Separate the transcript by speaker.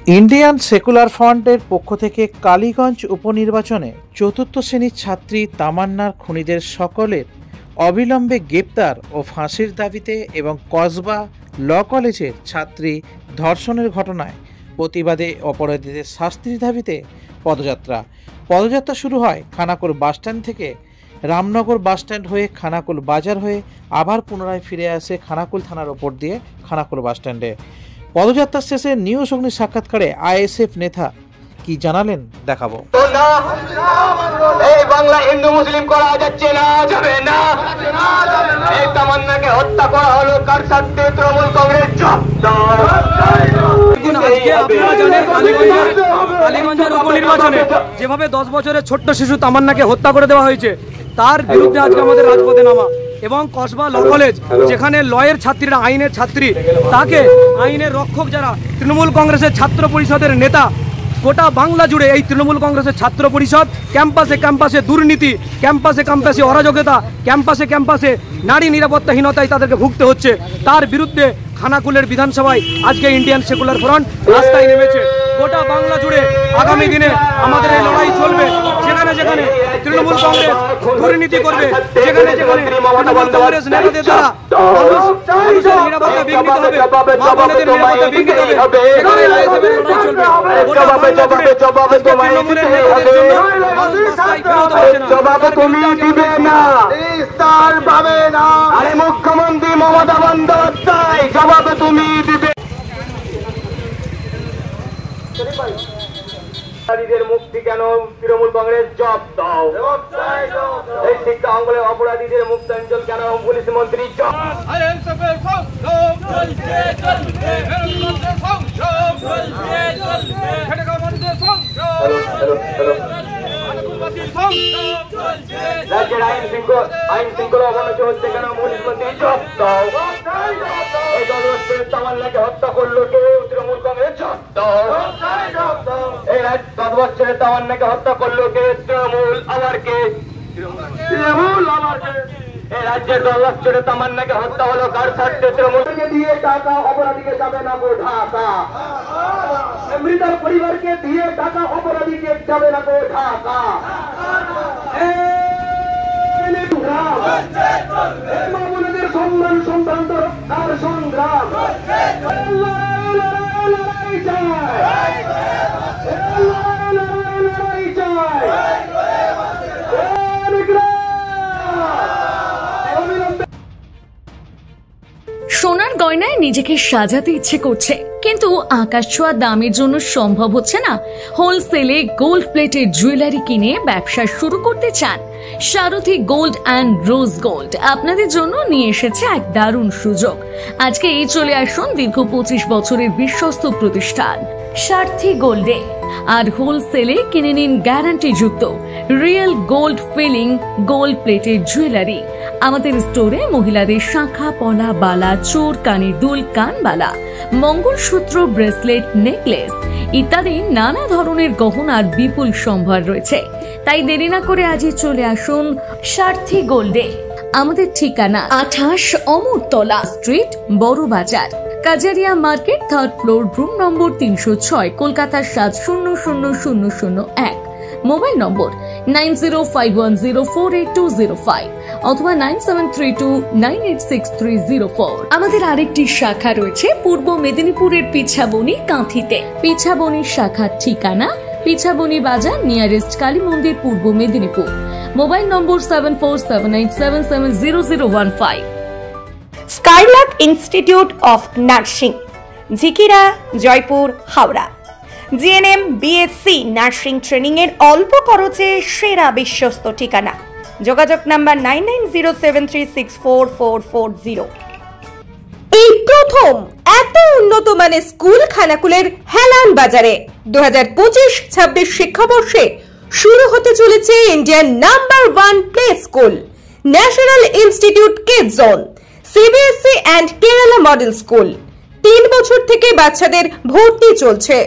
Speaker 1: Indian secular ফ্রন্টের পক্ষ থেকে কালীগঞ্জ উপনির্বাচনে চতুর্থ শ্রেণীর ছাত্রী তামান্নার খুনিদের সকলের অবিলম্বে গ্রেপ্তার ও ফাঁসির দাবিতে এবং কসবা ল কলেজের ছাত্রী ধর্ষণের ঘটনায় প্রতিবাদে অপরাধীদের শাস্তির দাবিতে পদযাত্রা শুরু হয় খানাকুল বাসস্ট্যান্ড থেকে। রামনগর বাসস্ট্যান্ড হয়ে খানাকুল বাজার হয়ে আবার পুনরায় ফিরে আসে খানাকুল থানার ওপর দিয়ে খানাকুল বাসস্ট্যান্ডে। পদযাত্রার শেষে নিউজ অগ্নির সাক্ষাৎকারে আইএসএফ নেতা কি জানালেন দেখাবো।
Speaker 2: এই বাংলা হিন্দু মুসলিম করা যাচ্ছে না, যাবে না। এই তামান্নাকে হত্যা করা হলো কার সাথে? তৃণমূল কংগ্রেস।
Speaker 3: কালীগঞ্জের উপনির্বাচনে যেভাবে 10 বছরের ছোট্ট শিশু তামান্নাকে হত্যা করে দেওয়া হয়েছে, তার বিরুদ্ধে আজকে আমাদের রাজপথে নামা। এবং কসবা ল কলেজ, যেখানে লয়ের ছাত্রীরা আইনের ছাত্রী, তাকে আইনের রক্ষক যারা তৃণমূল কংগ্রেসের ছাত্র পরিষদের নেতা, গোটা বাংলা জুড়ে এই তৃণমূল কংগ্রেসের ছাত্র পরিষদ ক্যাম্পাসে ক্যাম্পাসে দুর্নীতি, ক্যাম্পাসে ক্যাম্পাসে অরাজকতা, ক্যাম্পাসে ক্যাম্পাসে নারী নিরাপত্তাহীনতায় তাদেরকে ভুগতে হচ্ছে। তার বিরুদ্ধে খানাকুলের বিধানসভায় আজকে ইন্ডিয়ান সেকুলার ফ্রন্ট রাস্তায় নেমেছে। গোটা বাংলা জুড়ে আগামী দিনে আমাদের এই লড়াই চলবে। যেখানে যেখানে তৃণমূল কংগ্রেস দুর্নীতি করবে, যেখানে যেখানে তৃণমূল কংগ্রেস নেতাদের দ্বারা মানুষের নিরাপত্তা বিঘ্নিত হবে, মা বোনেদের নিরাপত্তা বিঘ্নিত হবে, সেখানে আইএসএফের লড়াই চলবে। গোটা বাংলা জুড়ে তৃণমূলের নেতাদের জন্য মানুষ রাস্তায় বেরোতে পারছে না।
Speaker 2: তুমি দিবে না, পাবে না। আরে মুখ্যমন্ত্রী মমতা বন্দ্যোপাধ্যায়, জবাব তুমি দিবে। অপরাধীদের মুক্তি কেন? তৃণমূল কংগ্রেস জব দাও। এই শিক্ষা অঙ্গলের অপরাধীদের মুক্তাঞ্চল কেন? পুলিশ মন্ত্রী জব। রাজ্যের আইন শৃঙ্খলা অবনতি হচ্ছে কেন? পুলিশ মন্ত্রী জব দাও। এই 10 বছরের তামান্নাকে হত্যা করলো কে? তৃণমূল কংগ্রেস জব দাও। এই 10 বছরের তামান্নাকে হত্যা করলো কে? তৃণমূল। আবার কে? তৃণমূল। আবার কে? এই রাজ্যের 10 বছরের তামান্নাকে হত্যা হলো কার স্বার্থে? তৃণমূলকে দিয়ে টাকা অপরাধীকে যাবে না গো ঢাকা। মৃতার পরিবারকে দিয়ে টাকা অপরাধীকে যাবে না গো ঢাকা। মামুনদের সম্মান সংক্রান্ত তার সংগ্রাম
Speaker 4: সোনার গয়নায় নিজেকে সাজাতে ইচ্ছে করছে, কিন্তু আকাশ ছোঁয়া দামের জন্য সম্ভব হচ্ছে না। হোলসেলে গোল্ড প্লেটেড জুয়েলারি কিনে ব্যবসা শুরু করতে চান? সারথী গোল্ড অ্যান্ড রোজ গোল্ড আপনাদের জন্য নিয়ে এসেছে এক দারুণ সুযোগ। আজকে এই চলে আসুন দীর্ঘ 25 বছরের বিশ্বস্ত প্রতিষ্ঠান সারথী গোল্ডে, আর হোলসেলে কিনে নিন গ্যারান্টি যুক্ত real gold filling gold plated jewellery. আমাদের স্টোরে মহিলাদের শাঁখা, পলা, বালা, চোর, কানের দুল, কানবালা, মঙ্গলসূত্র, ব্রেসলেট, নেকলেস ইত্যাদি নানা ধরনের গহনার বিপুল সম্ভার রয়েছে। তাই দেরি না করে আজই চলে আসুন সারথী গোল্ডে। আমাদের ঠিকানা 28 অমরতলা স্ট্রিট, বড় বাজার, Kajaria market, 3rd floor, room number 306, Kolkata 700001। Mobile নম্বর 9051048205 অথবা 9732986304। আমাদের আরেকটি শাখা রয়েছে পূর্ব মেদিনীপুরের পিছাবনি কাঁথিতে। পিছাবনির শাখার ঠিকানা পিছাবনি বাজার, নিয়ারেস্ট কালী মন্দির, পূর্ব Medinipur. Mobile number 7478770015।
Speaker 5: Skylark institute of nursing, Jhikira, Jaipur, Howrah. GNM, BSc nursing training এর অল্প খরচে সেরা বিশ্বস্ত ঠিকানা। যোগাযোগ নাম্বার 9907364440।
Speaker 6: এই প্রথম এত উন্নত মানের স্কুল খানাকুলের হেলান বাজারে 2025-26 শিক্ষাবর্ষে শুরু হতে চলেছে Indian number 1 play school national institute kids zone, CBSE and Kerala model school. 3 বছর থেকে বাচ্চাদের ভর্তি চলছে।